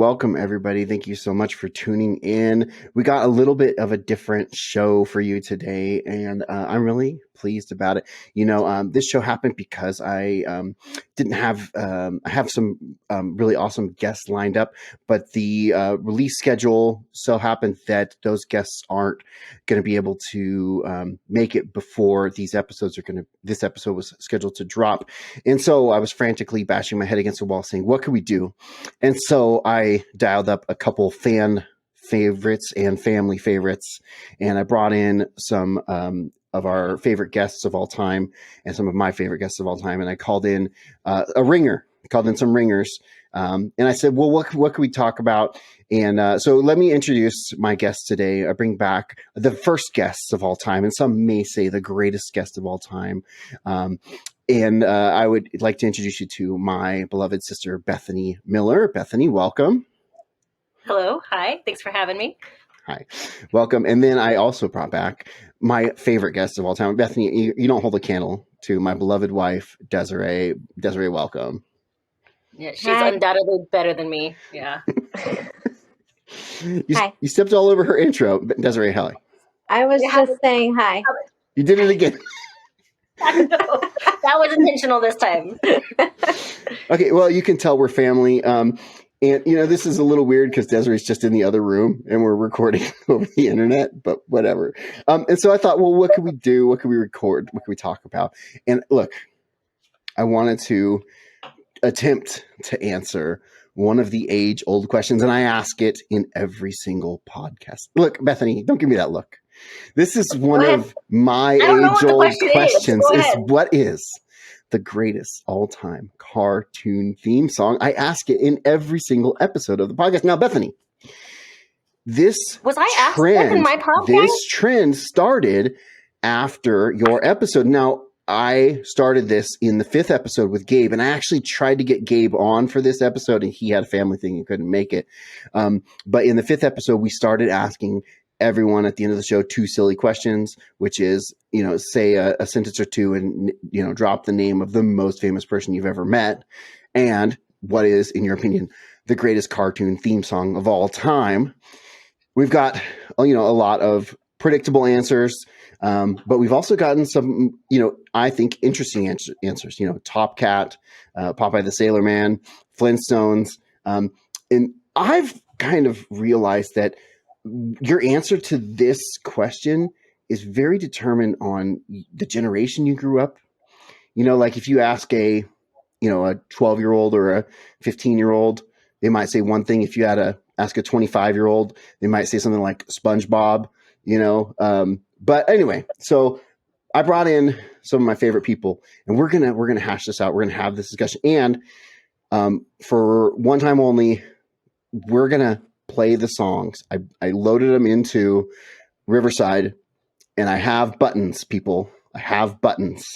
welcome everybody. Thank you so much for tuning in. We got a little bit of a different show for you today, and I'm really pleased about it. This show happened because I didn't have I have some really awesome guests lined up, but the release schedule so happened that those guests aren't going to be able to make it before these episodes are going to. This episode was scheduled to drop, and so I was frantically bashing my head against the wall, saying, "What could we do?" And so I dialed up a couple fan favorites and family favorites, and I brought in some of our favorite guests of all time and some of my favorite guests of all time. And I called in a ringer, called in some ringers. And I said, well, what can we talk about? And so let me introduce my guests today. I bring back the first guests of all time, and some may say the greatest guest of all time. And I would like to introduce you to my beloved sister, Bethany Miller. Bethany, welcome. Hello. Hi. Thanks for having me. Hi. Welcome. And then I also brought back my favorite guest of all time. Bethany, you don't hold a candle to my beloved wife, Desiree. Desiree, welcome. Yeah, she's undoubtedly better than me. Yeah. You stepped all over her intro. Desiree, hi. I was just saying hi. You did it again. I know. That was intentional this time. Okay, well, you can tell we're family. And, this is a little weird because Desiree's just in the other room and we're recording over the internet, but whatever. And so I thought, well, what could we do? What could we record? What could we talk about? And look, I wanted to attempt to answer one of the age-old questions, and I ask it in every single podcast. Look, Bethany, don't give me that look. This is one of my age-old questions. What is the greatest all-time cartoon theme song? I ask it in every single episode of the podcast. Now, Bethany, this trend started after your episode. Now, I started this in the 5th episode with Gabe, and I actually tried to get Gabe on for this episode, and he had a family thing and couldn't make it. But in the 5th episode, we started asking everyone at the end of the show 2 silly questions, which is, say a sentence or 2 and, drop the name of the most famous person you've ever met. And what is, in your opinion, the greatest cartoon theme song of all time? We've got, a lot of predictable answers, but we've also gotten some, I think interesting answers, Top Cat, Popeye the Sailor Man, Flintstones. And I've kind of realized that your answer to this question is very determined on the generation you grew up. Like if you ask a 12-year-old or a 15-year-old, they might say one thing. If you had to ask a 25-year-old, they might say something like SpongeBob, But anyway, so I brought in some of my favorite people, and we're gonna hash this out. We're gonna have this discussion, and for one time only, we're gonna play the songs. I loaded them into Riverside, and I have buttons, people. I have buttons.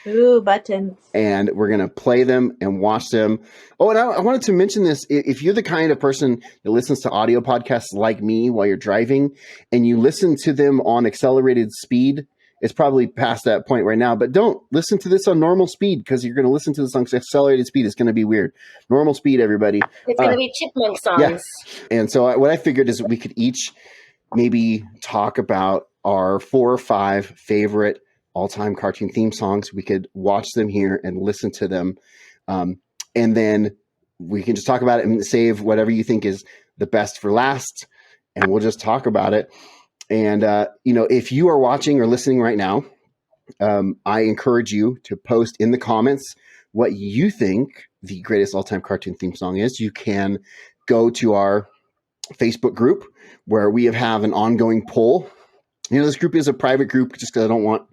Ooh, buttons. And we're going to play them and watch them. Oh, and I wanted to mention this. If you're the kind of person that listens to audio podcasts like me while you're driving, and you listen to them on accelerated speed, it's probably past that point right now, but don't listen to this on normal speed, because you're going to listen to this on accelerated speed. It's going to be weird. Normal speed, everybody. It's going to be chipmunk songs. Yeah. And so what I figured is we could each maybe talk about our 4 or 5 favorite all-time cartoon theme songs. We could watch them here and listen to them. And then we can just talk about it and save whatever you think is the best for last. And we'll just talk about it. And, if you are watching or listening right now, I encourage you to post in the comments what you think the greatest all-time cartoon theme song is. You can go to our Facebook group where we have an ongoing poll. This group is a private group just because I don't want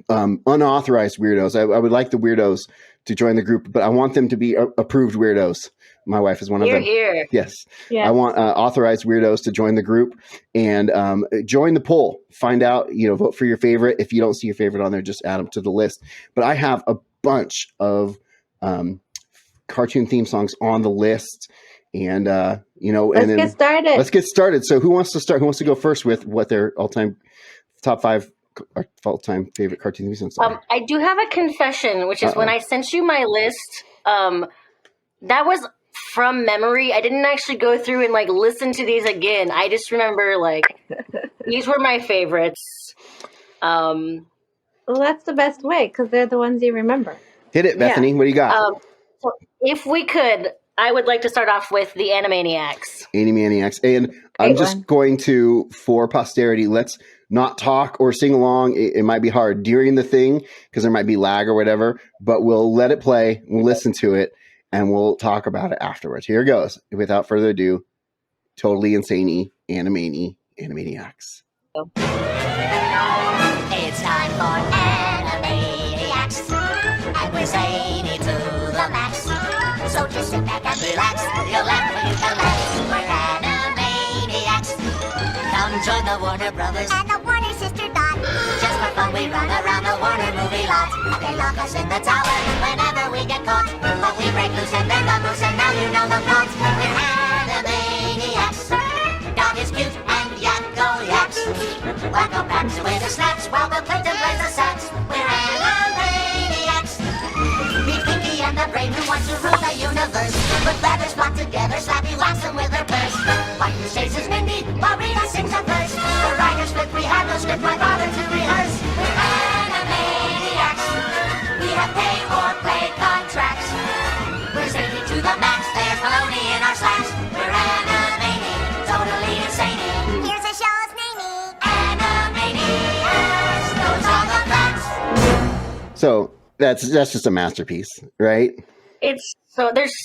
unauthorized weirdos. I would like the weirdos to join the group, but I want them to be approved weirdos. My wife is one of them. Here. Yes. I want authorized weirdos to join the group and join the poll. Find out, vote for your favorite. If you don't see your favorite on there, just add them to the list. But I have a bunch of cartoon theme songs on the list. And, Let's get started. So who wants to start? Who wants to go first with what their all-time top 5 all-time favorite cartoon theme songs are? I do have a confession, which is when I sent you my list, that was from memory. I didn't actually go through and like listen to these again. I just remember like these were my favorites. Well, that's the best way because they're the ones you remember. Hit it, Bethany. Yeah. What do you got? So if we could, I would like to start off with the Animaniacs. Animaniacs. And I'm just going to, for posterity, let's not talk or sing along. It might be hard during the thing because there might be lag or whatever, but we'll let it play. We'll listen to it and we'll talk about it afterwards. Here goes. Without further ado, Totally Insane Animaniacs. It's time for Animaniacs, and we're zany to the max. So just sit back and relax. You'll laugh when you come back. We're Animaniacs. Come join the Warner Brothers and the Warner Sister Dot. Just for fun, we run around the Warner movie lot. They lock us in the tower whenever we get caught. But we break loose and bend the moose, and now you know the plot. We're Animaniacs. Dog is cute and Yakko yaks. Wacko packs away the snacks while the Clinton plays the sax. We're Animaniacs. Meet Pinky and the brain who wants to rule the universe. Put letters flock together, slappy wax them with her purse. Martin chases Mindy while Rita sings a verse. The writers split, we have no script, my father to rehearse. We're Animaniacs. We have pay or play contracts. We're zany to the max, there's baloney in our slacks. We're Animaniacs, totally insane. Here's a show's name, Animaniacs. Those are the facts. So that's just a masterpiece, right? There's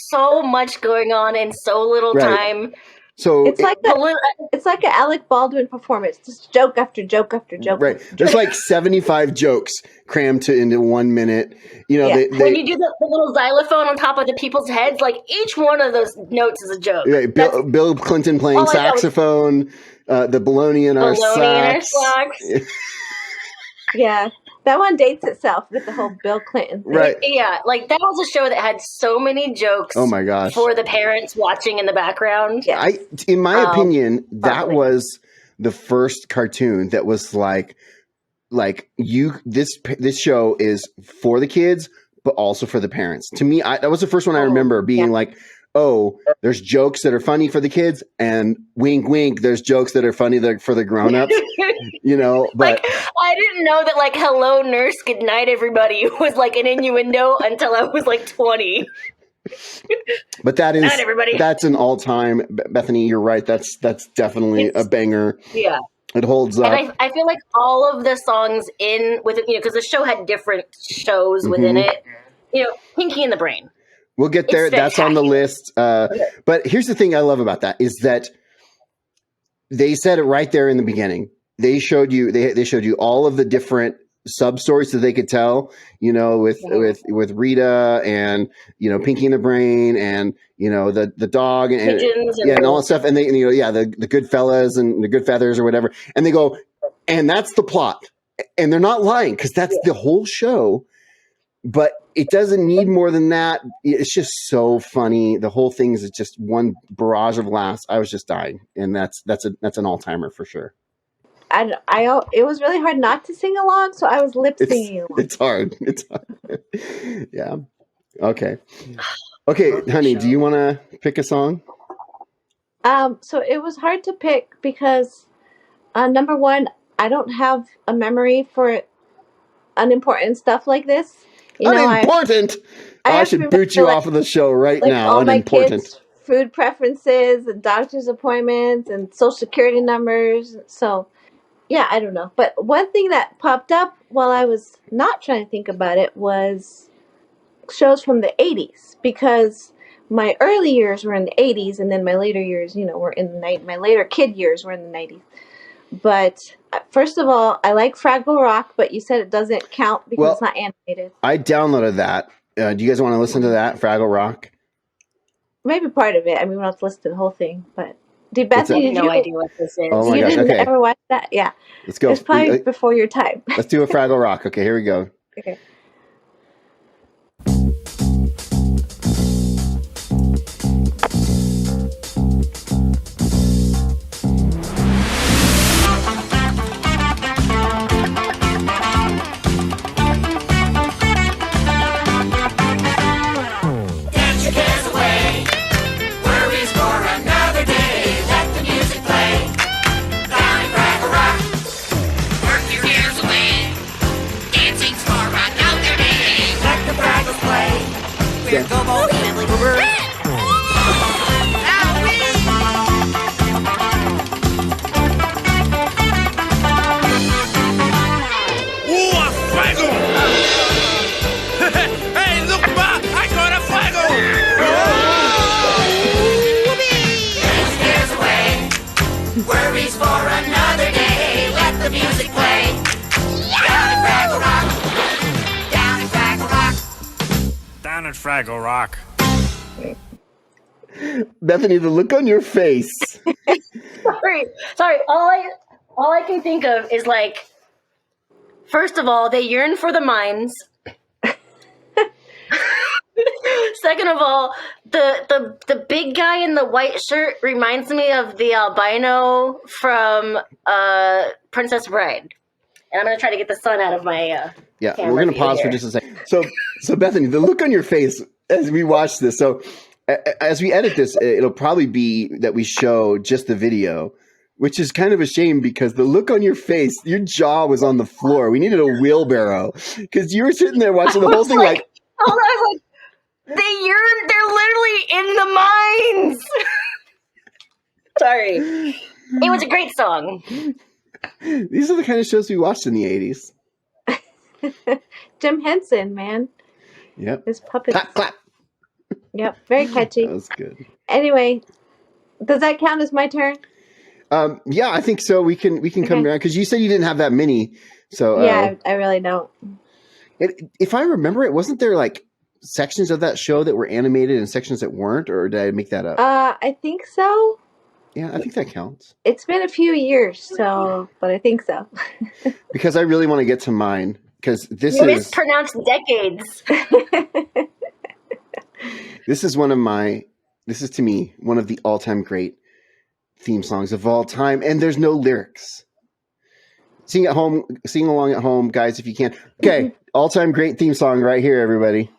so much going on in so little time. So it's like an Alec Baldwin performance, just joke after joke after joke. Right. There's like 75 jokes crammed into 1 minute. You know, when you do the little xylophone on top of the people's heads, like each one of those notes is a joke. Right. Bill Clinton playing saxophone, the baloney in our socks. Yeah. That one dates itself with the whole Bill Clinton thing. Right. Yeah, like that was a show that had so many jokes. Oh my gosh. For the parents watching in the background. Yes. In my opinion, that was the first cartoon that was like this show is for the kids, but also for the parents. To me, that was the first one I remember being like, oh, there's jokes that are funny for the kids, and wink, wink, there's jokes that are funny for the grown-ups, you know, but... Like, I didn't know that, like, hello, nurse, good night, everybody, was, like, an innuendo until I was, like, 20. But that is... Not everybody. That's an all-time... Bethany, you're right, that's definitely a banger. Yeah. It holds up. And I feel like all of the songs because the show had different shows within it. You know, Pinky and the Brain. We'll get there. That's on the list. But here's the thing I love about that is that they said it right there in the beginning. They showed you they showed you all of the different sub stories that they could tell, you know, with Rita and, you know, Pinky and the Brain and, you know, the dog and all that stuff. And they, you know, the good fellas and the good feathers or whatever. And they go, and that's the plot. And they're not lying because that's the whole show. But it doesn't need more than that. It's just so funny. The whole thing is just one barrage of laughs. I was just dying, and that's an all-timer for sure. It was really hard not to sing along, so I was lip singing along. It's hard. Yeah. Okay, honey. Do you want to pick a song? So it was hard to pick because number one, I don't have a memory for unimportant stuff like this. You unimportant. I should boot you off of the show right now. All unimportant. My kids' food preferences and doctor's appointments and social security numbers. So, yeah, I don't know. But one thing that popped up while I was not trying to think about it was shows from the 80s because my early years were in the 80s and then my later years, you know, were in the 90s. My later kid years were in the 90s. But first of all, I like Fraggle Rock, but you said it doesn't count because it's not animated. I downloaded that. Do you guys want to listen to that, Fraggle Rock? Maybe part of it. I mean, we don't have to listen to the whole thing. But Bethany, did you no idea what this is? Oh my gosh, didn't ever watch that? Yeah. Let's go. It's probably before your time. Let's do a Fraggle Rock. Okay, here we go. Okay. Worries for another day. Let the music play. Down in Fraggle Rock. Down in Fraggle Rock. Down at Fraggle Rock. Bethany, the look on your face. Sorry. All I can think of is like, first of all, they yearn for the mines. Second of all, the big guy in the white shirt reminds me of the albino from Princess Bride. And I'm going to try to get the sun out of my Yeah, camera we're going to view pause here. for just a second. So Bethany, the look on your face as we watch this. So as we edit this, it'll probably be that we show just the video, which is kind of a shame because the look on your face, your jaw was on the floor. We needed a wheelbarrow because you were sitting there watching the whole thing like I was like, they're literally in the mines. Sorry. It was a great song. these are the kind of shows we watched in the 80s. Jim Henson, man. Yep. His puppets. Clap, clap. Yep, very catchy. That was good. Anyway, does that count as my turn? Yeah, I think so. We can come Okay. around because you said you didn't have that many. So Yeah, I really don't. if I remember it, wasn't there like sections of that show that were animated and sections that weren't, or did I make that up? I think so. Yeah, I think that counts. It's been a few years, so, but I think so. Because I really want to get to mine. Because this You is mispronounced decades. this is to me one of the all-time great theme songs of all time, and there's no lyrics. Sing along at home, guys, if you can. Okay, all-time great theme song right here, everybody.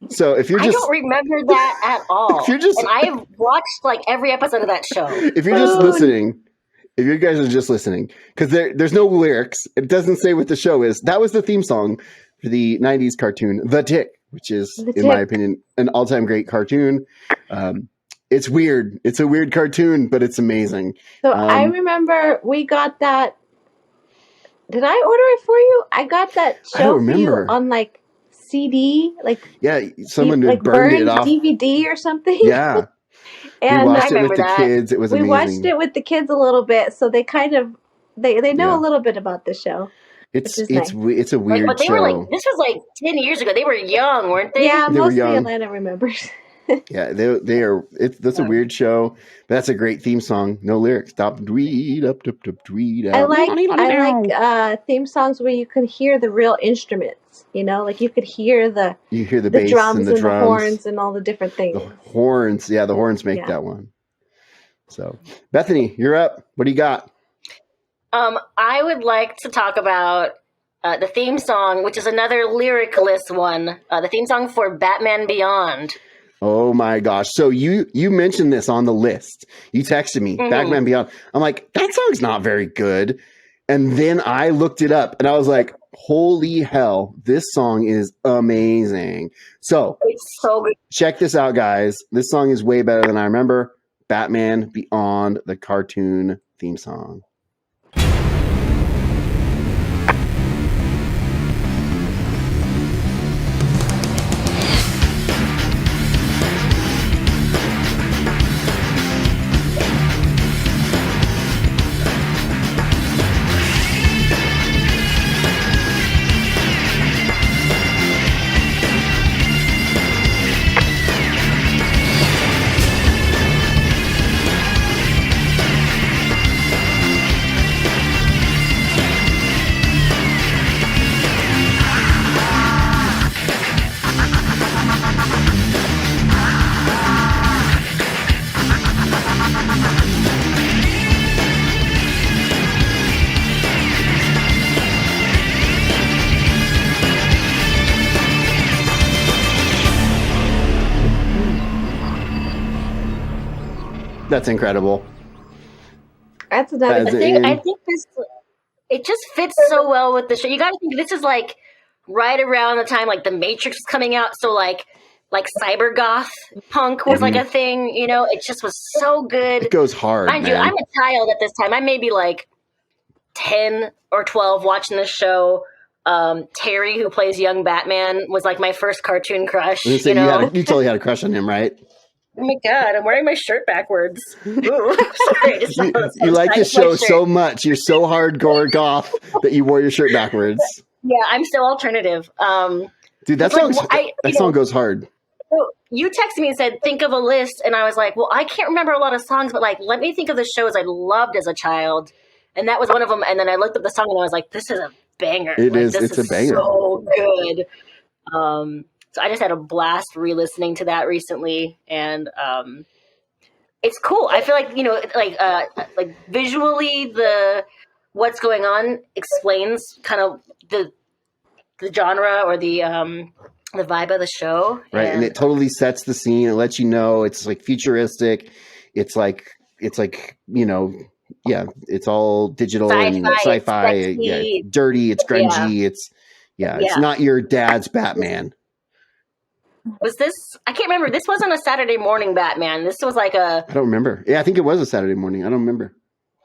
So if you're I just don't remember that at all. If you're just- and I've watched like every episode of that show. if you're just listening, if you guys are just listening, because there's no lyrics, it doesn't say what the show is. That was the theme song for the 90s cartoon The Tick, which is, in my opinion, an all-time great cartoon. It's weird. It's a weird cartoon, but it's amazing. So I remember we got that. Did I order it for you? I got that I show don't for you remember. on like CD, like Yeah, someone had like burned it off. DVD or something. Yeah, we and watched it with remember the that. kids. It was we amazing. watched it with the kids a little bit, so they kind of they know Yeah. a little bit about the show. It's which is it's nice. it's a Like, weird but they show. were like, this was like 10 years ago. They were young, weren't they? Yeah, They were mostly young. Atlanta remembers. Yeah, they are. That's a weird show. But that's a great theme song. No lyrics. Stop tweet up tweet out. I like theme songs where you could hear the real instruments. You know, like you could hear the You hear the the bass drums and and the the drums. horns and all the different things. The horns. Yeah, the horns make Yeah. that one. So, Bethany, you're up. What do you got? I would like to talk about the theme song, which is another lyricless one. The theme song for Batman Beyond. Oh my gosh. So you mentioned this on the list. You texted me, Batman Beyond. I'm like, that song's not very good. And then I looked it up and I was like, holy hell, this song is amazing. So It's so good. check this out, guys. This song is way better than I remember. Batman Beyond, the cartoon theme song. That's incredible. That's another As thing. I think this it just fits so well with the show. You got to think this is like right around the time like the Matrix was coming out, so like cyber goth punk was like a thing. You know, it just was so good. It goes hard, Mind you, man. I'm a child at this time. I may be like 10 or 12 watching this show. Terry, who plays young Batman, was like my first cartoon crush. You totally had a crush on him, right? Oh my god, I'm wearing my shirt backwards. Ooh, sorry, You like this show so much. You're so hardcore goth that you wore your shirt backwards. Yeah, I'm so alternative. Dude, that song goes hard. So you texted me and said, think of a list. And I was like, well, I can't remember a lot of songs, but like, let me think of the shows I loved as a child. And that was one of them. And then I looked up the song and I was like, this is a banger. It's a banger. So good. So I just had a blast re-listening to that recently. And it's cool. I feel like, like visually what's going on explains kind of the genre or the vibe of the show. Right. And it totally sets the scene. It lets you know it's like futuristic. It's like, it's all digital and sci-fi. Yeah, dirty. It's grungy. Yeah. It's not your dad's Batman. Was this? I can't remember. This wasn't a Saturday morning Batman. This was like a. I don't remember. Yeah, I think it was a Saturday morning. I don't remember.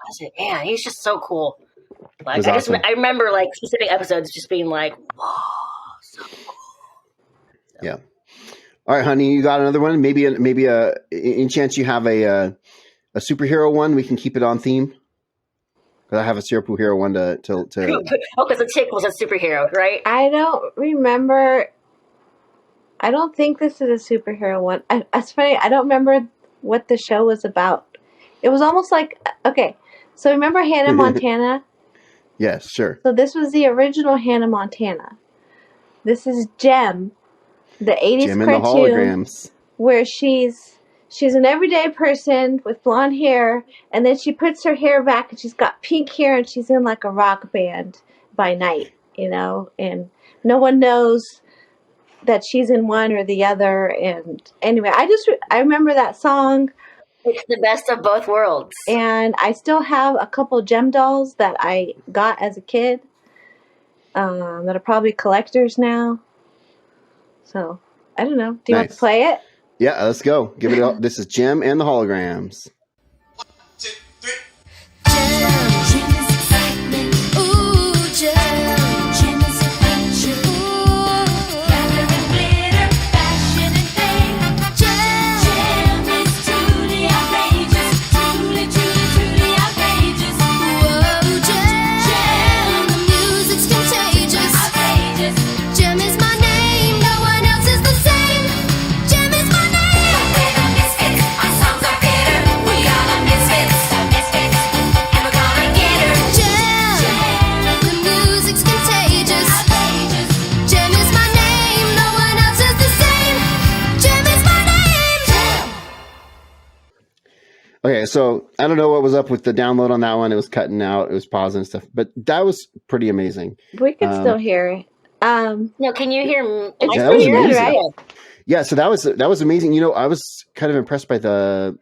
Was it? Yeah, he's just so cool. Like awesome. I remember like specific episodes just being like, whoa, so cool. So. Yeah. All right, honey, you got another one? Maybe in chance you have a superhero one, we can keep it on theme. Because I have a superhero one to. Oh, because the chick was a superhero, right? I don't remember. I don't think this is a superhero one. It's funny. I don't remember what the show was about. It was almost like, okay, so remember Hannah Montana? Yes, sure. So this was the original Hannah Montana. This is Gem, the 80s Gem cartoon, and the holograms. where she's an everyday person with blonde hair, and then she puts her hair back and she's got pink hair and she's in like a rock band by night, and no one knows that she's in one or the other. And anyway, I remember that song. It's the best of both worlds. And I still have a couple Gem dolls that I got as a kid that are probably collectors now. So, I don't know. Do you want to play it? Yeah, let's go. Give it up. This is Gem and the holograms. 1, 2, 3. Gem is excitement. Ooh, Gem is adventure. Ooh, gathering glitter, fashion and fame. Gem is truly outrageous. Truly outrageous. Whoa, Gem, the music's contagious. Outrageous. Gem is my name. No one else is the same. Gem is my name. We're the misfits. Our songs are bitter. We are the misfits. And we're gonna get her. Gem, the music's contagious. Outrageous. Gem is my name. No one else is the same. Gem is my name. Gem. Okay, so I don't know what was up with the download on that one. It was cutting out. It was pausing and stuff. But that was pretty amazing. We can still hear it. No, can you hear me? It's that pretty was good, amazing. right? Yeah, so that was amazing. I was kind of impressed by the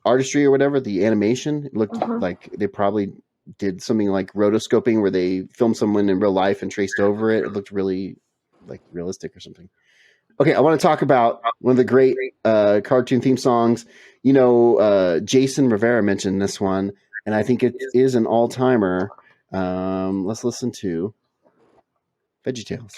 artistry or whatever, the animation. It looked like they probably did something like rotoscoping where they filmed someone in real life and traced over it. It looked really like realistic or something. Okay, I want to talk about one of the great cartoon theme songs. Jason Rivera mentioned this one, and I think it is an all-timer. Let's listen to Veggietales.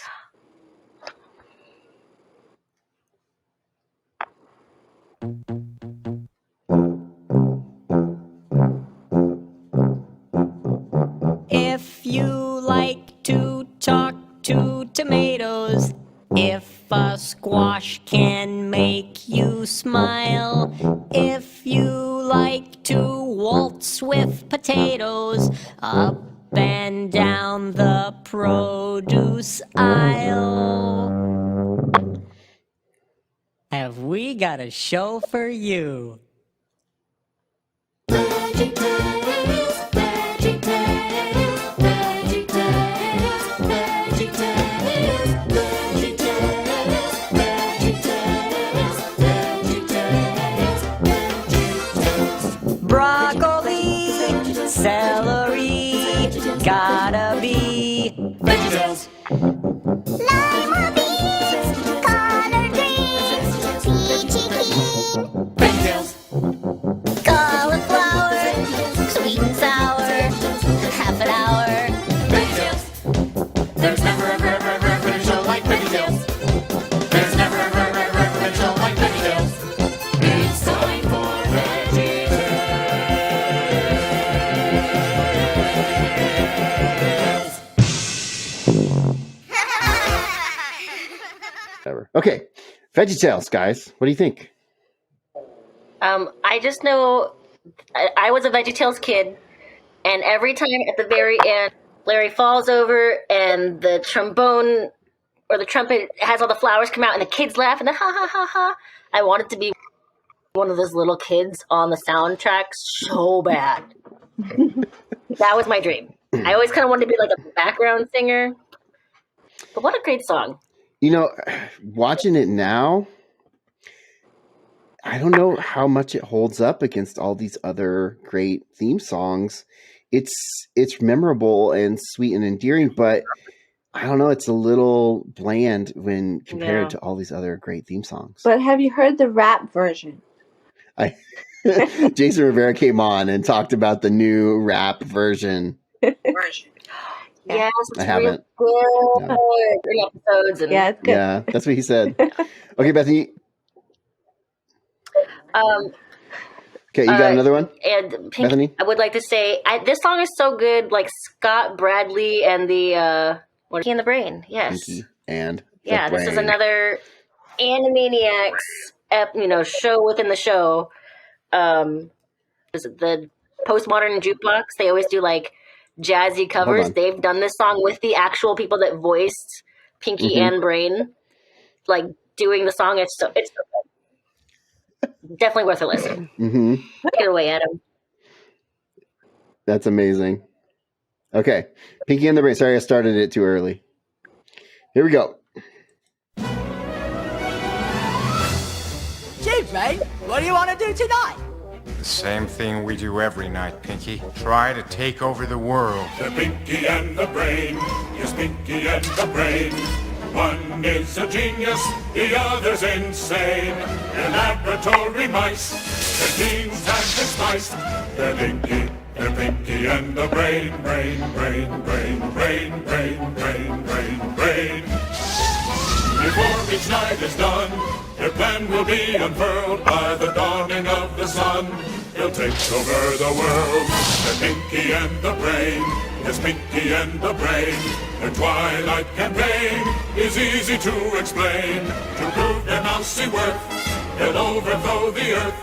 If you like to talk to tomatoes, if a squash can make you smile, if you like to waltz with potatoes, up and down the produce aisle, have we got a show for you? Veggietales, Veggietales, Veggietales, Veggietales, Veggietales, Veggietales, Veggietales. broccoli, celery, gotta be Veggietales. Lima beans, collard greens, peachy keen, Veggietales. cauliflower, sweet and sour, half an hour. Veggietales. There's never a show like Veggietales. There's never a show like Veggietales. It's time for Whatever. Okay, Veggietales, guys. What do you think? I just know I was a VeggieTales kid, and every time at the very end, Larry falls over and the trombone or the trumpet has all the flowers come out and the kids laugh and the ha ha ha ha. I wanted to be one of those little kids on the soundtrack so bad. That was my dream. I always kind of wanted to be like a background singer. But what a great song. You know, watching it now, I don't know how much it holds up against all these other great theme songs. It's memorable and sweet and endearing, but I don't know, it's a little bland when compared Yeah. to all these other great theme songs. But have you heard the rap version? Jason Rivera came on and talked about the new rap version. Yes, it's I haven't. real good. No. In episodes and Yeah, it's good. Yeah, that's what he said. Okay, Bethany. Okay, you got another one? And Bethany? I would like to say this song is so good, like Scott Bradley and the Pinky and the Brain. Yes, Pinky and the yeah. This is Brain. another Animaniacs, show within the show. Is it the Postmodern Jukebox? They always do like jazzy covers. on. They've done this song with the actual people that voiced Pinky Mhm. and Brain, like doing the song. It's so good. Definitely worth a listen. Mm-hmm. Take it away, Adam. That's amazing. Okay, Pinky and the Brain. Sorry, I started it too early. Here we go. Gee, Brain, what do you want to do tonight? The same thing we do every night, Pinky. Try to take over the world. The Pinky and the Brain, yes, Pinky and the Brain. One is a genius, the other's insane. They're laboratory mice, their genes have been spiced. They're Pinky and the Brain, brain, brain, brain, brain, brain, brain, brain, brain. Before each night is done, their plan will be unfurled by the dawning of the sun. They'll take over the world. The Pinky and the Brain, yes, Pinky and the Brain. Their twilight campaign is easy to explain. To prove their mousy worth, they'll overthrow the earth.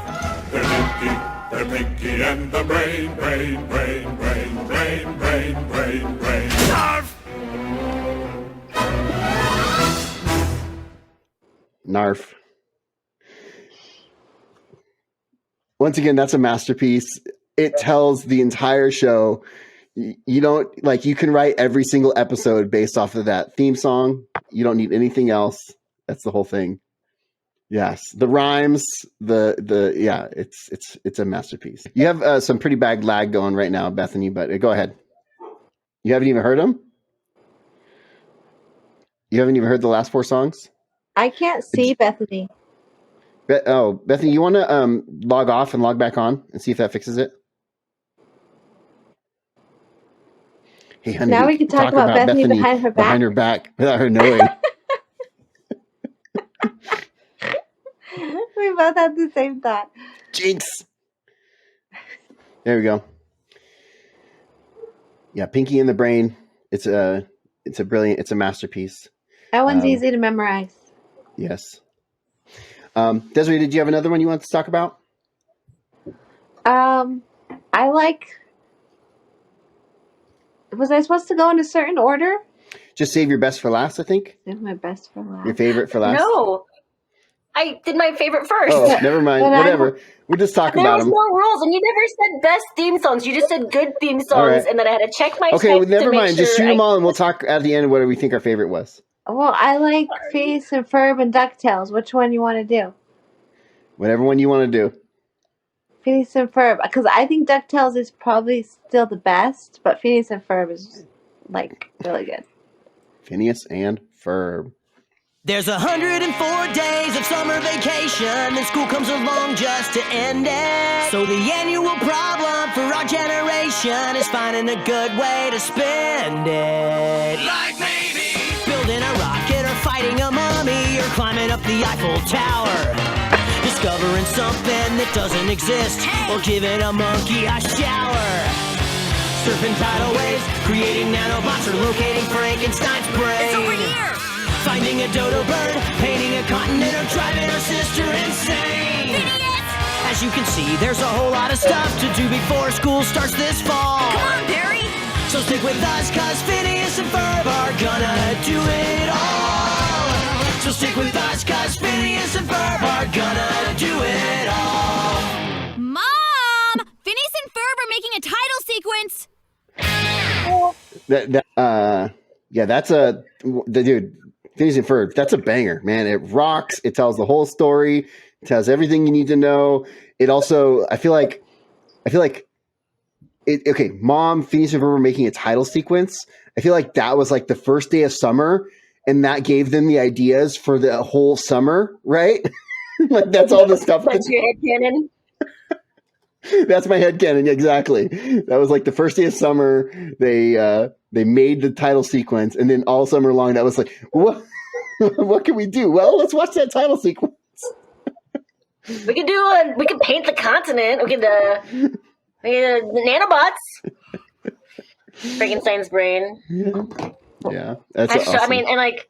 They're Pinky and the Brain, brain, brain, brain, brain, brain, brain, brain. Narf. Once again, that's a masterpiece. It tells the entire show. You don't like, you can write every single episode based off of that theme song. You don't need anything else. That's the whole thing. Yes, the rhymes, it's a masterpiece. You have some pretty bad lag going right now, Bethany, but go ahead. You haven't even heard them? You haven't even heard the last 4 songs? I can't see Bethany. Bethany, you want to log off and log back on and see if that fixes it? Hey, honey, Now we can talk about Bethany behind her back. Behind her back without her knowing. We both had the same thought. Jinx. There we go. Yeah, Pinky and the Brain. It's a brilliant. It's a masterpiece. That one's easy to memorize. Yes. Desiree, did you have another one you want to talk about? I like. Was I supposed to go in a certain order? Just save your best for last, I think. Save my best for last. Your favorite for last. No, I did my favorite first. Oh, never mind. But Whatever. We're just talking There about was them. no rules, and you never said best theme songs. You just said good theme songs, All right. and then I had to check my Okay, text well, never to make mind. Just sure shoot them all, and we'll talk at the end what we think our favorite was. Well, I like Phineas and Ferb and DuckTales. Which one you want to do? Whatever one you want to do. Phineas and Ferb, because I think DuckTales is probably still the best, but Phineas and Ferb is like really good. Phineas and Ferb. There's 104 days of summer vacation, and school comes along just to end it. So the annual problem for our generation is finding a good way to spend it. Like maybe Building a rocket or fighting a mummy or climbing up the Eiffel Tower. Discovering something that doesn't exist or giving a monkey a shower. Surfing tidal waves, creating nanobots or locating Frankenstein's brain. It's over here! Finding a dodo bird, painting a continent or driving our sister insane. Phineas! As you can see, there's a whole lot of stuff to do before school starts this fall. Come on, Barry! So stick with us, cause Phineas and Ferb are gonna do it all. So stick with us, cause Phineas and Ferb are gonna do it all. Mom! Phineas and Ferb are making a title sequence! That's dude. Phineas and Ferb. That's a banger, man. It rocks. It tells the whole story. It tells everything you need to know. It also, I feel like, okay, Mom, Phineas and Ferb were making a title sequence. I feel like that was like the first day of summer, and that gave them the ideas for the whole summer, right? Like that's all the stuff. That's your headcanon. That's my headcanon, exactly. That was like the first day of summer. They made the title sequence, and then all summer long, that was like, what? What can we do? Well, let's watch that title sequence. We can paint the continent. We can nanobots. Frankenstein's brain. Yeah, that's awesome. I mean, and like,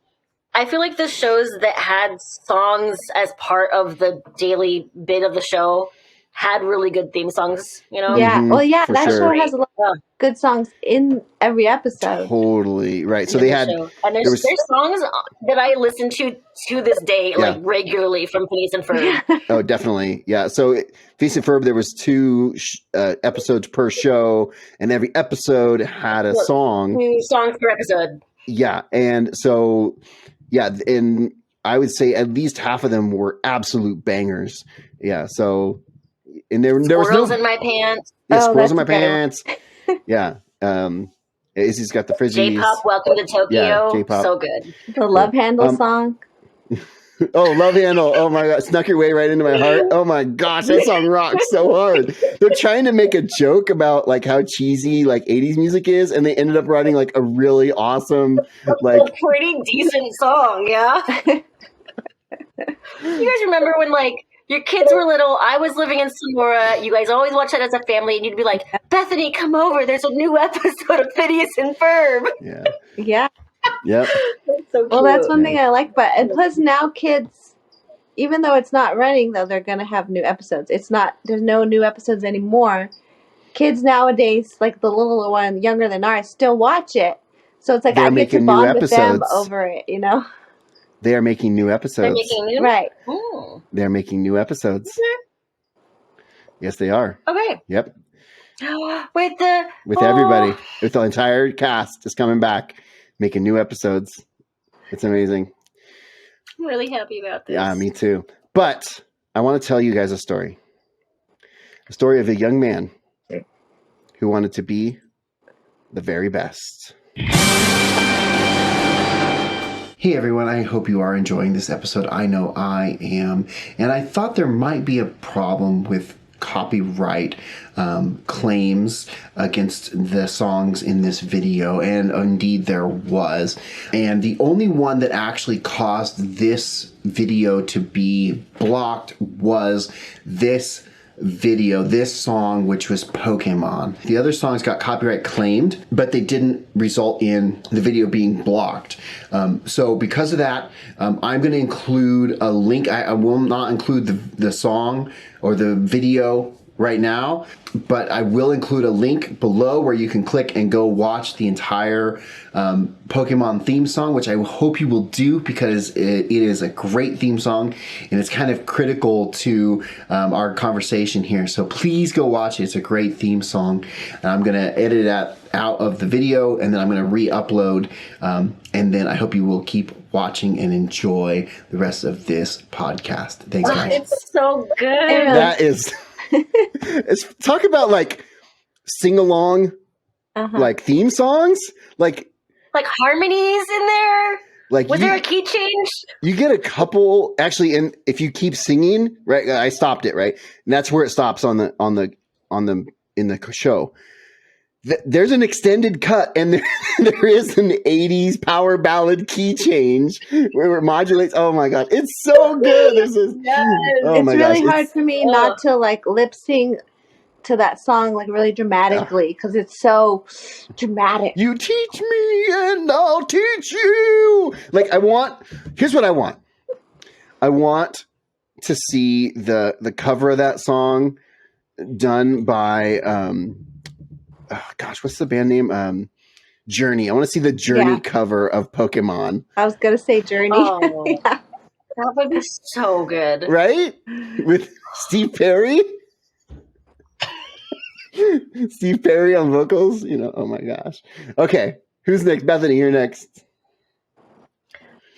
I feel like the shows that had songs as part of the daily bit of the show had really good theme songs, you know? Yeah. Well, yeah, for that sure. show has a lot of good songs in every episode. Totally right. So they had, and there's songs that I listen to this day, like regularly from Phineas and Ferb. Oh, definitely. Yeah. So Phineas and Ferb, there was 2 episodes per show, and every episode had a song. 2 songs per episode. Yeah. And so, yeah, and I would say at least half of them were absolute bangers. Yeah. So, and there was Squirrels in my pants. Yeah, squirrels in my pants. Yeah. Izzy's got the frizzies. J-pop, Welcome to Tokyo. Yeah, J-pop. So good. The Love Handle song. Oh, Love Handle. Oh my God. Snuck your way right into my heart. Oh my gosh. That song rocks so hard. They're trying to make a joke about like how cheesy like 80s music is. And they ended up writing like a really awesome, like a pretty decent song. Yeah. You guys remember when like your kids were little? I was living in Sonora. You guys always watch that as a family. And you'd be like, Bethany, come over. There's a new episode of Phineas and Ferb. Yeah. Yeah. Yep. That's so cute. Well, that's one thing I like, and plus now kids, even though it's not running, though, they're gonna have new episodes. There's no new episodes anymore. Kids nowadays, like the little one, younger than ours, still watch it. So it's like They're I get to making new bond with them episodes. over it, you know? They are making new episodes. They're making new? Right. Ooh. They're making new episodes. Yes, they are. Okay. Yep. With everybody. With the entire cast is coming back, making new episodes. It's amazing. I'm really happy about this. Yeah, me too. But I want to tell you guys a story. A story of a young man who wanted to be the very best. Hey everyone, I hope you are enjoying this episode. I know I am. And I thought there might be a problem with copyright claims against the songs in this video, and indeed there was. And the only one that actually caused this video to be blocked was this video, this song, which was Pokemon. The other songs got copyright claimed, but they didn't result in the video being blocked. So because of that, I'm going to include a link. I will not include the song or the video right now, but I will include a link below where you can click and go watch the entire Pokemon theme song, which I hope you will do because it is a great theme song and it's kind of critical to our conversation here. So please go watch it. It's a great theme song. And I'm going to edit it out of the video and then I'm going to re-upload. And then I hope you will keep watching and enjoy the rest of this podcast. Thanks, guys. It's so good. That is... Talk about like sing along, like theme songs, like harmonies in there. Like was there a key change? You get a couple actually, and if you keep singing, right? I stopped it, right, and that's where it stops in the show. There's an extended cut, and there is an 80s power ballad key change where it modulates. Oh my god, it's so good. It's really hard for me not to like lip sync to that song like really dramatically because it's so dramatic. You teach me and I'll teach you. Like here's what I want. I want to see the cover of that song done by what's the band name? Journey. I want to see the Journey cover of Pokemon. I was gonna say Journey. Oh, that would be so good, right? With Steve Perry. Steve Perry on vocals, oh my gosh. Okay, who's next? Bethany, you're next.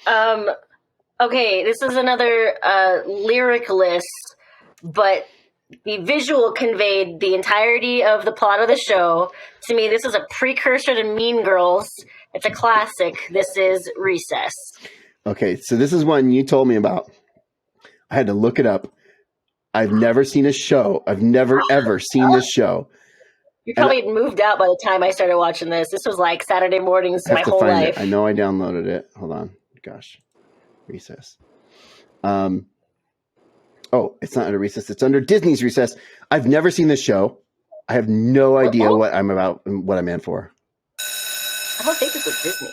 Okay, this is another lyric list, but the visual conveyed the entirety of the plot of the show. To me, this is a precursor to Mean Girls. It's a classic. This is Recess. Okay, so this is one you told me about. I had to look it up. I've never seen a show. I've never, ever seen this show. You probably moved out by the time I started watching this. This was like Saturday mornings my whole life. I know I downloaded it. Hold on. Gosh. Recess. Oh, it's not under Recess. It's under Disney's Recess. I've never seen this show. I have no idea what I'm about and what I'm in for. I don't think this was Disney.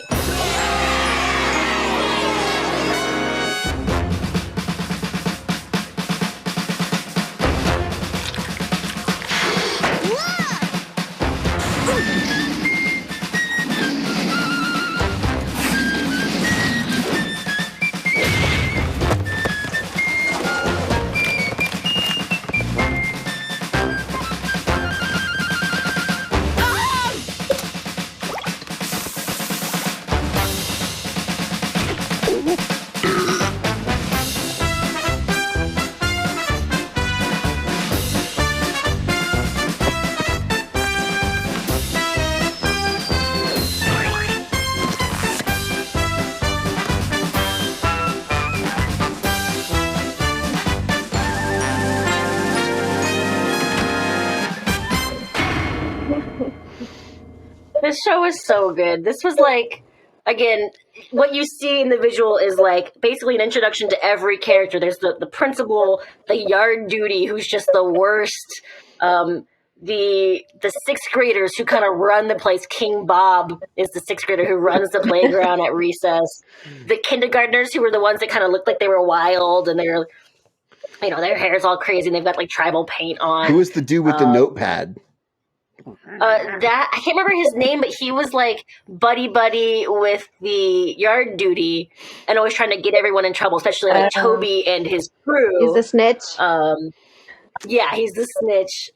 This show is so good. This was like, again, what you see in the visual is like basically an introduction to every character. There's the principal, the yard duty, who's just the worst. The sixth graders who kind of run the place. King Bob is the sixth grader who runs the playground at recess. The kindergartners who were the ones that kind of looked like they were wild and they're, their hair's all crazy and they've got like tribal paint on. Who was the dude with the notepad? That I can't remember his name, but he was like buddy with the yard duty and always trying to get everyone in trouble, especially like Toby and his crew. He's the snitch. Yeah, he's the snitch.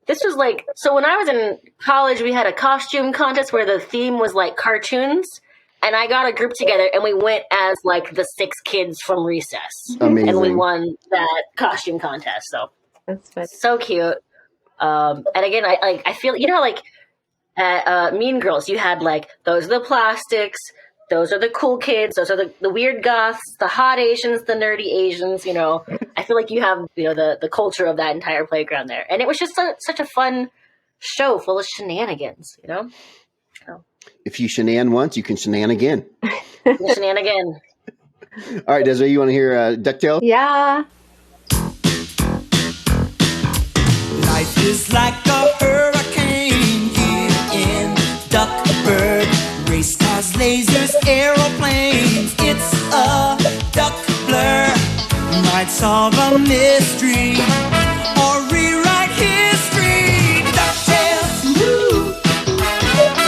This was like, so when I was in college, we had a costume contest where the theme was like cartoons, and I got a group together and we went as like the 6 kids from Recess. Amazing. And we won that costume contest. So that's fun. So cute. And again, I feel, like at Mean Girls, you had like, those are the plastics, those are the cool kids, those are the weird goths, the hot Asians, the nerdy Asians, I feel like you have, the culture of that entire playground there. And it was just such a fun show full of shenanigans, So. If you shenan once, you can shenan again. Shenan again. All right, Desiree, you want to hear DuckTales? Yeah. Life is like a hurricane here in Duckburg. Race cars, lasers, aeroplanes. It's a duck blur. Might solve a mystery or rewrite history. DuckTales, woo!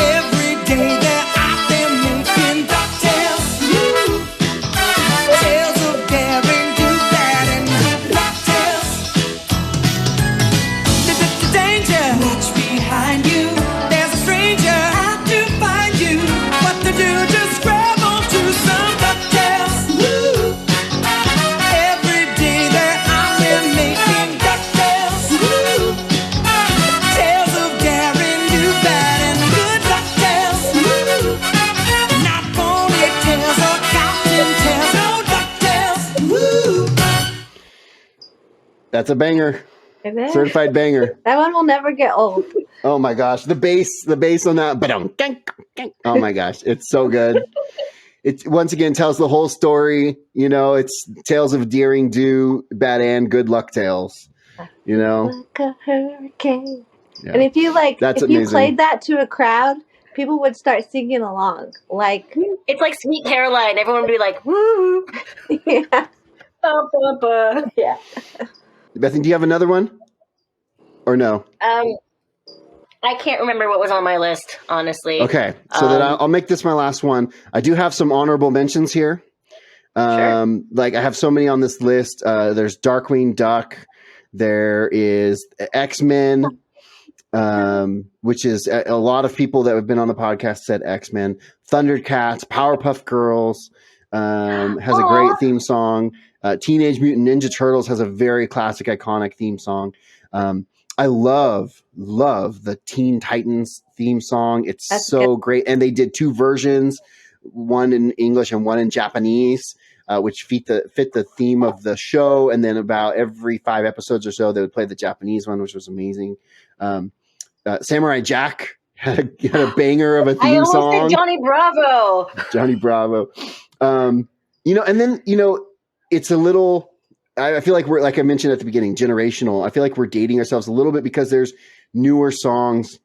Every day they're out there making DuckTales, woo! Tales of daring, do that, and DuckTales. Danger, watch behind you. There's a stranger out to find you. What to do? Just grab onto some DuckTales. Woo! Every day they're out there making DuckTales. That's a banger. Is it? Certified banger. That one will never get old. Oh my gosh, the bass on that. Oh my gosh, it's so good. It once again tells the whole story. You know, it's tales of daring do, bad and good luck tales. You know, Like a hurricane. yeah. And if you That's if you amazing. played that to a crowd, people would start singing along. Like, It's like Sweet Caroline. Everyone would be like, woo. yeah. Ba, ba, ba. Yeah. Bethany, do you have another one, or no? I can't remember what was on my list, honestly. Okay, so then I'll make this my last one. I do have some honorable mentions here. Sure. Like I have so many on this list. There's Darkwing Duck. There is X-Men, which is a lot of people that have been on the podcast said X-Men. Thundercats, Powerpuff Girls has a great theme song. Teenage Mutant Ninja Turtles has a very classic, iconic theme song. I love the Teen Titans theme song. It's so great. And they did two versions, one in English and one in Japanese, which fit the theme of the show. And then about every 5 episodes or so, they would play the Japanese one, which was amazing. Samurai Jack had a banger of a theme song. I almost said Johnny Bravo. Johnny Bravo. You know, and then, you know, it's a little... I feel like we're, like I mentioned at the beginning, generational. I feel like we're dating ourselves a little bit because there's newer songs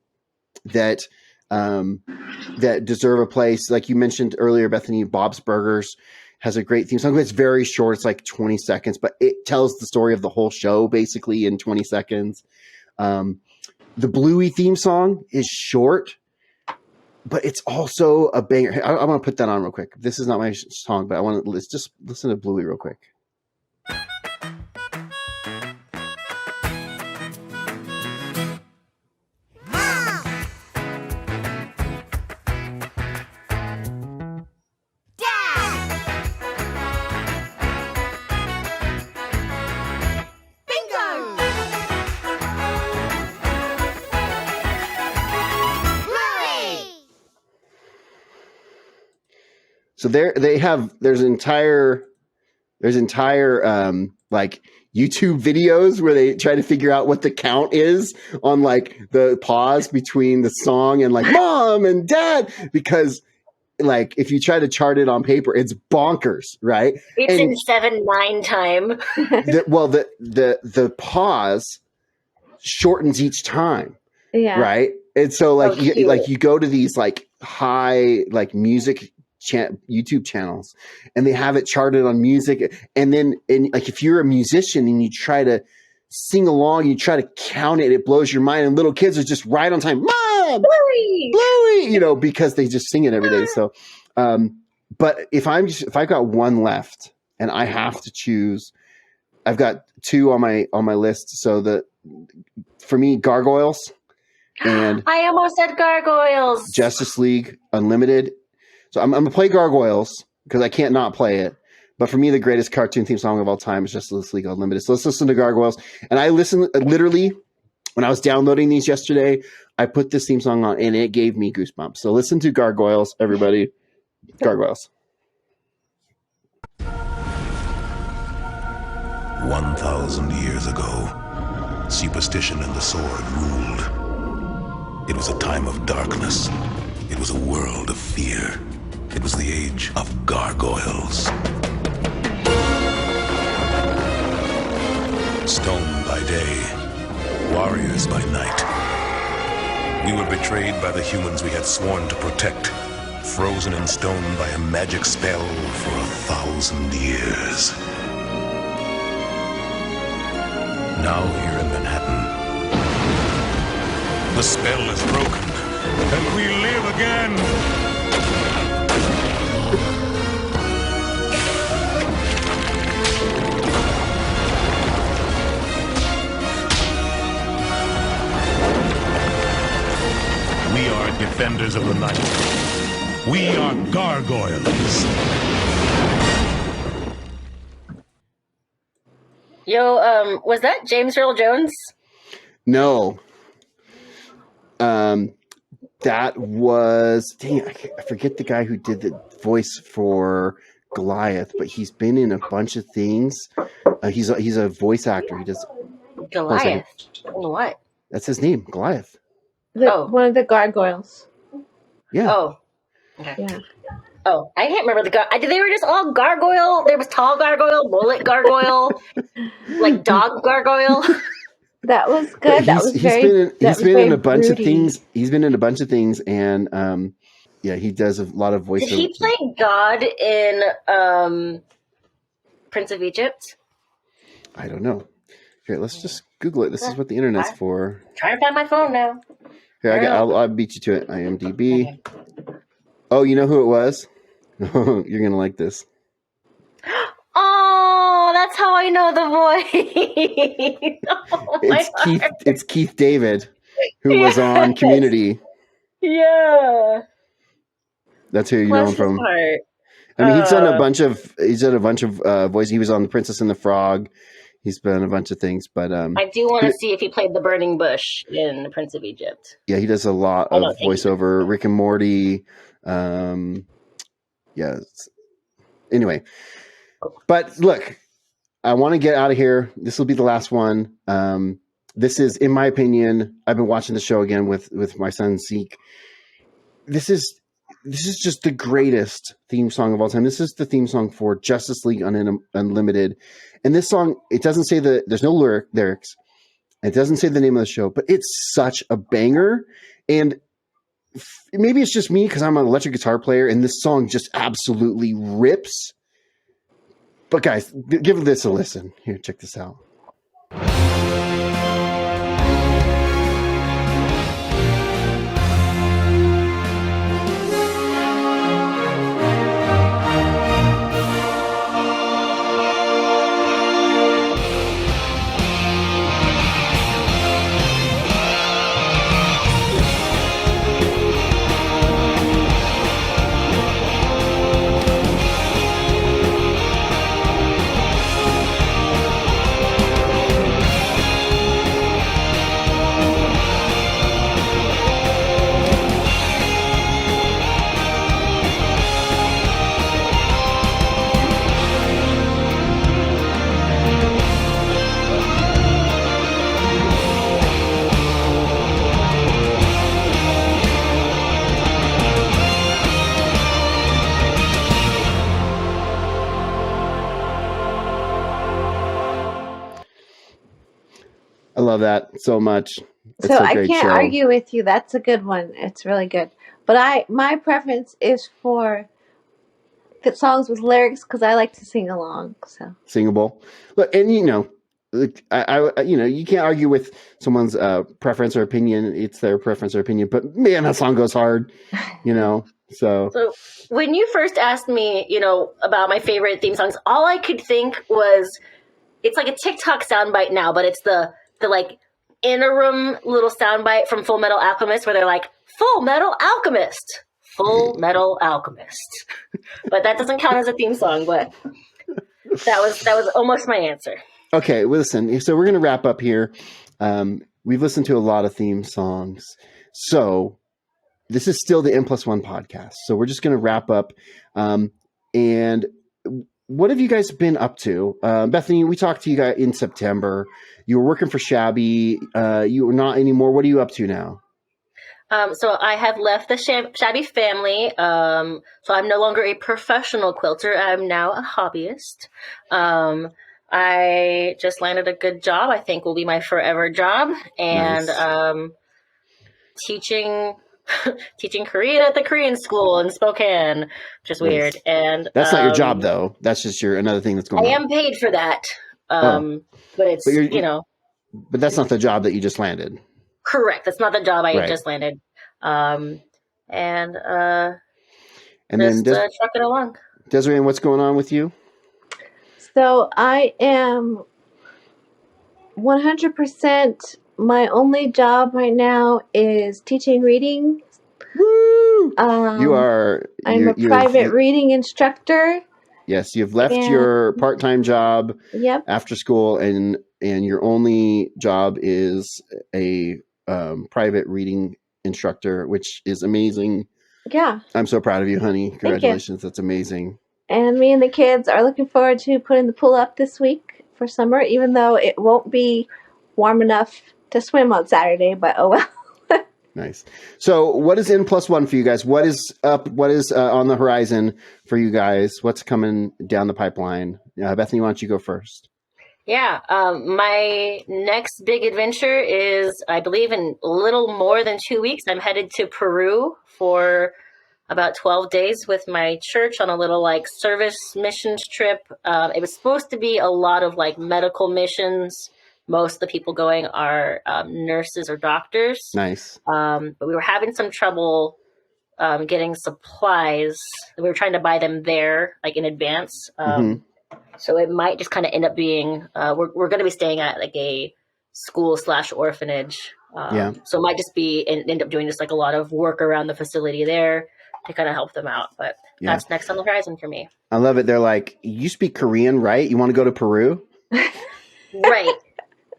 that that deserve a place. Like you mentioned earlier, Bethany, Bob's Burgers has a great theme song. It's very short. It's like 20 seconds, but it tells the story of the whole show basically in 20 seconds. The Bluey theme song is short, but it's also a banger. I want to put that on real quick. This is not my song, but I want to just listen to Bluey real quick. So there's entire like YouTube videos where they try to figure out what the count is on like the pause between the song and like mom and dad, because like if you try to chart it on paper, it's bonkers, right? It's in 7/9 time. The pause shortens each time. Yeah. Right. And so like you go to these like high like music YouTube channels and they have it charted on music, and then like if you're a musician and you try to sing along, you try to count it, it blows your mind, and little kids are just right on time, mom, Bluey, you know, because they just sing it every day. So but if I've got one left and I have to choose, I've got 2 on my list. So for me, Gargoyles and I almost said Gargoyles. Justice League Unlimited. So I'm going to play Gargoyles because I can't not play it. But for me, the greatest cartoon theme song of all time is Justice League Unlimited. So let's listen to Gargoyles. And I listened literally when I was downloading these yesterday, I put this theme song on and it gave me goosebumps. So listen to Gargoyles, everybody. Gargoyles. 1,000 years ago, superstition and the sword ruled. It was a time of darkness. It was a world of fear. It was the age of gargoyles. Stone by day, warriors by night. We were betrayed by the humans we had sworn to protect, frozen in stone by a magic spell for 1,000 years. Now here in Manhattan, the spell is broken, and we live again. We are defenders of the night. We are gargoyles. Yo, was that James Earl Jones? No. That was, dang, I forget the guy who did the voice for Goliath, but he's been in a bunch of things. He's a voice actor. He does. Goliath. What? That's his name, Goliath. One of the gargoyles. Yeah. Oh. Okay. Yeah. Oh, I can't remember they were just all gargoyle. There was tall gargoyle, mullet gargoyle, like dog gargoyle. That was good. He's been in a bunch of things. He's been in a bunch of things, and yeah, he does a lot of voiceover. Did he play God in Prince of Egypt? I don't know. Here, let's just Google it. This is what the internet's for. Trying to find my phone now. Here, I'll beat you to it. IMDb. Okay. Oh, you know who it was? You're gonna like this. Oh, that's how I know the voice. Oh, it's Keith David, who was on Community. Yeah. That's who you know him from. I mean, he's done a bunch of voices. He was on The Princess and the Frog. He's been a bunch of things, but I do want to see if he played the burning bush in The Prince of Egypt. Yeah, he does a lot of voiceover. Rick and Morty. Yes. Anyway, but look, I want to get out of here. This will be the last one. This is, in my opinion, I've been watching the show again with my son Zeke. This is just the greatest theme song of all time. This is the theme song for Justice League Unlimited. And this song, it doesn't say there's no lyrics. It doesn't say the name of the show, but it's such a banger. And maybe it's just me because I'm an electric guitar player and this song just absolutely rips. But guys, give this a listen. Here, check this out. I love that so much. So I can't argue with you. That's a good one. It's really good. But my preference is for the songs with lyrics because I like to sing along. So singable. Look, and you can't argue with someone's preference or opinion. It's their preference or opinion. But man, that song goes hard. So when you first asked me, about my favorite theme songs, all I could think was it's like a TikTok soundbite now, but it's the like interim little soundbite from Full Metal Alchemist where they're like, Full Metal Alchemist. Full Metal Alchemist. But that doesn't count as a theme song, but that was almost my answer. Okay, well, listen, so we're going to wrap up here. We've listened to a lot of theme songs. So this is still the N+1 podcast. So we're just going to wrap up. And what have you guys been up to? Bethany, we talked to you guys in September. You were working for Shabby. You were not anymore. What are you up to now? So I have left the Shabby family. So I'm no longer a professional quilter. I'm now a hobbyist. I just landed a good job. I think will be my forever job. And nice. Teaching Korean at the Korean school in Spokane, which is weird. And that's not your job, though. That's just another thing that's going on. I am paid for that. But it's, But that's not the job that you just landed. Correct. That's not the job I just landed. And then trucking along. Desiree, what's going on with you? So I am 100%. My only job right now is teaching reading. Woo! I'm a private reading instructor. Yes, you've left your part-time job after school, and your only job is a private reading instructor, which is amazing. Yeah. I'm so proud of you, honey. Congratulations. That's amazing. And me and the kids are looking forward to putting the pool up this week for summer, even though it won't be warm enough to swim on Saturday, but oh well. Nice. So what is N+1 for you guys? What is up? What is on the horizon for you guys? What's coming down the pipeline? Bethany, why don't you go first? Yeah, my next big adventure is, I believe, in a little more than 2 weeks. I'm headed to Peru for about 12 days with my church on a little like service missions trip. It was supposed to be a lot of like medical missions. Most of the people going are nurses or doctors. Nice. But we were having some trouble getting supplies. We were trying to buy them there, like in advance. So it might just kind of end up being, we're going to be staying at like a school/orphanage. Yeah. So it might just be, and end up doing just like a lot of work around the facility there to kind of help them out. But that's next on the horizon for me. I love it. They're like, you speak Korean, right? You want to go to Peru? Right.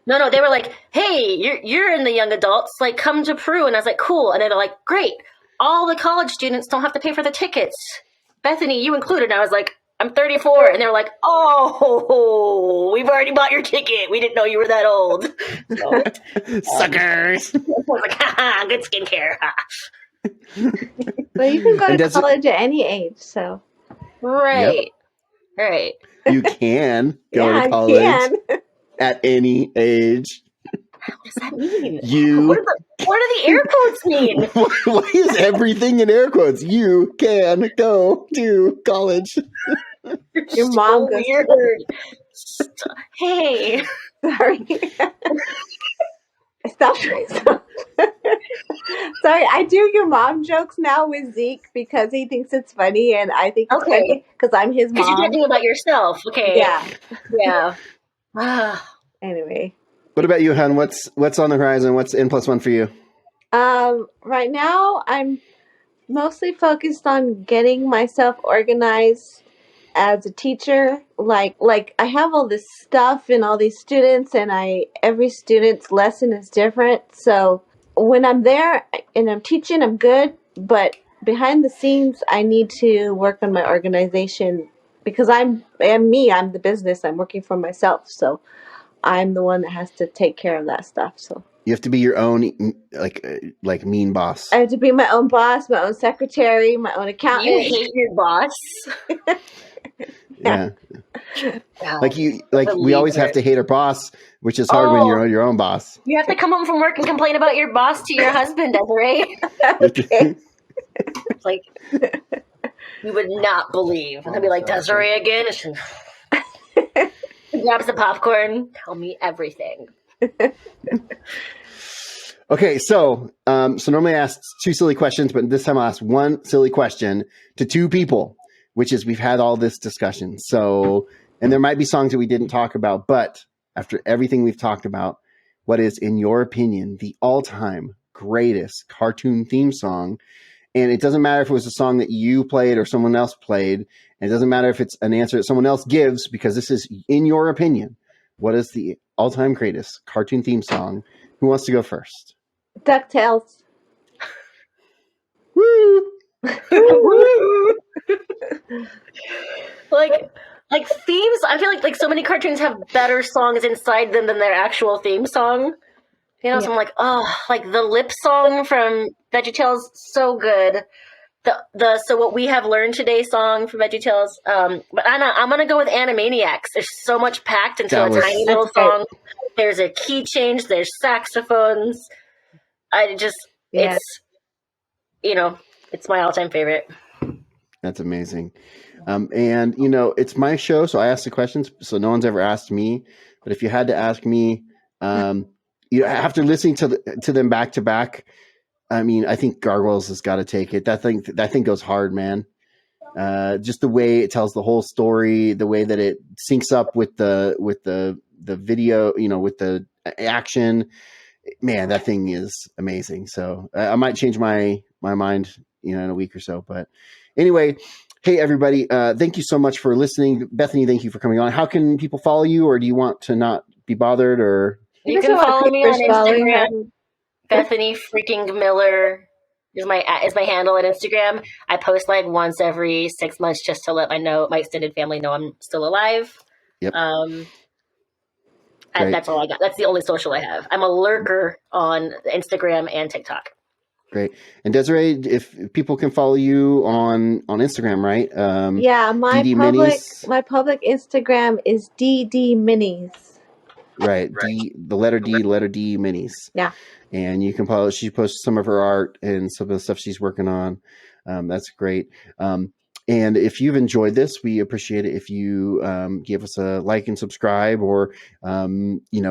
No, they were like, hey, you're in the young adults, like come to Peru. And I was like, cool. And then they're like, great. All the college students don't have to pay for the tickets. Bethany, you included. And I was like, I'm 34. And they were like, oh, we've already bought your ticket. We didn't know you were that old. So, Suckers. I was like, haha, good skincare. But you can go to college at any age, so. Right. Right. You can go Yeah, to I college can. at any age. What does that mean? You. What do the air quotes mean? Why is everything in air quotes? You can go to college. Your mom So goes. weird. Hey. Sorry. Stop. Sorry, I do your mom jokes now with Zeke because he thinks it's funny and I think it's funny because I'm his Because you're mom. talking about yourself. Okay. Yeah. Yeah. Anyway. What about you, hon? What's on the horizon? What's N+1 for you? Right now I'm mostly focused on getting myself organized as a teacher. Like I have all this stuff and all these students and every student's lesson is different. So when I'm there and I'm teaching, I'm good, but behind the scenes I need to work on my organization because I'm the business. I'm working for myself. So I'm the one that has to take care of that stuff. So You have to be your own like mean boss. I have to be my own boss, my own secretary, my own accountant. You hate your boss. Yeah. Wow. We always have to hate our boss, which is hard when you're your own boss. You have to come home from work and complain about your boss to your husband, Desiree. Okay. It's like, you would not believe. And they'll be like, Desiree again? And she grabs the popcorn. Tell me everything. Okay, so normally I ask two silly questions, but this time I'll ask one silly question to two people, which is we've had all this discussion. So, and there might be songs that we didn't talk about, but after everything we've talked about, what is, in your opinion, the all-time greatest cartoon theme song? And it doesn't matter if it was a song that you played or someone else played. And it doesn't matter if it's an answer that someone else gives, because this is, in your opinion, what is the all-time greatest cartoon theme song? Who wants to go first? DuckTales. Woo! like themes, I feel like so many cartoons have better songs inside them than their actual theme song. You know, so I'm like, oh, like the lip song from Veggietales, so good. The So What We Have Learned Today song from Veggietales. But I'm gonna go with Animaniacs. There's so much packed into a tiny little song. There's a key change. There's saxophones. It's my all-time favorite. That's amazing. And it's my show, so I ask the questions. So no one's ever asked me. But if you had to ask me, after listening to them back to back, I mean, I think Gargoyles has got to take it. That thing goes hard, man. Just the way it tells the whole story, the way that it syncs up with the video, with the action. Man, that thing is amazing. So I might change my mind, in a week or so. But anyway, hey everybody, thank you so much for listening. Bethany, thank you for coming on. How can people follow you, or do you want to not be bothered? Or You can follow me on Instagram, Bethany freaking Miller. is my handle at Instagram. I post like once every 6 months just to let my extended family know I'm still alive. Yep. That's all I got. That's the only social I have. I'm a lurker on Instagram and TikTok. Great. And Desiree, if people can follow you on Instagram, right? Yeah, my DD public Instagram is DD Minis. Right. The letter D Minis. Yeah. And you can follow. She posts some of her art and some of the stuff she's working on. That's great. And if you've enjoyed this, we appreciate it if you give us a like and subscribe, or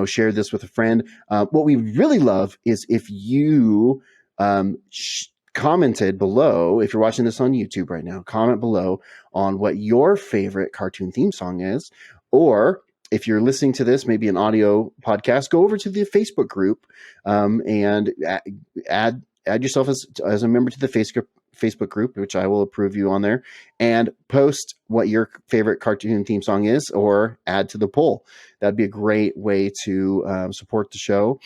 share this with a friend. What we really love is if you commented below. If you're watching this on YouTube right now, comment below on what your favorite cartoon theme song is, or if you're listening to this, maybe an audio podcast, go over to the Facebook group and add yourself as a member to the Facebook group, which I will approve you on there, and post what your favorite cartoon theme song is, or add to the poll. That'd be a great way to support the show.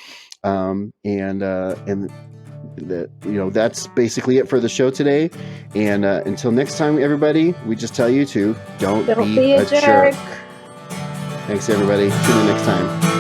That's basically it for the show today. And until next time, everybody, we just tell you to don't be a jerk. Thanks, everybody. See you next time.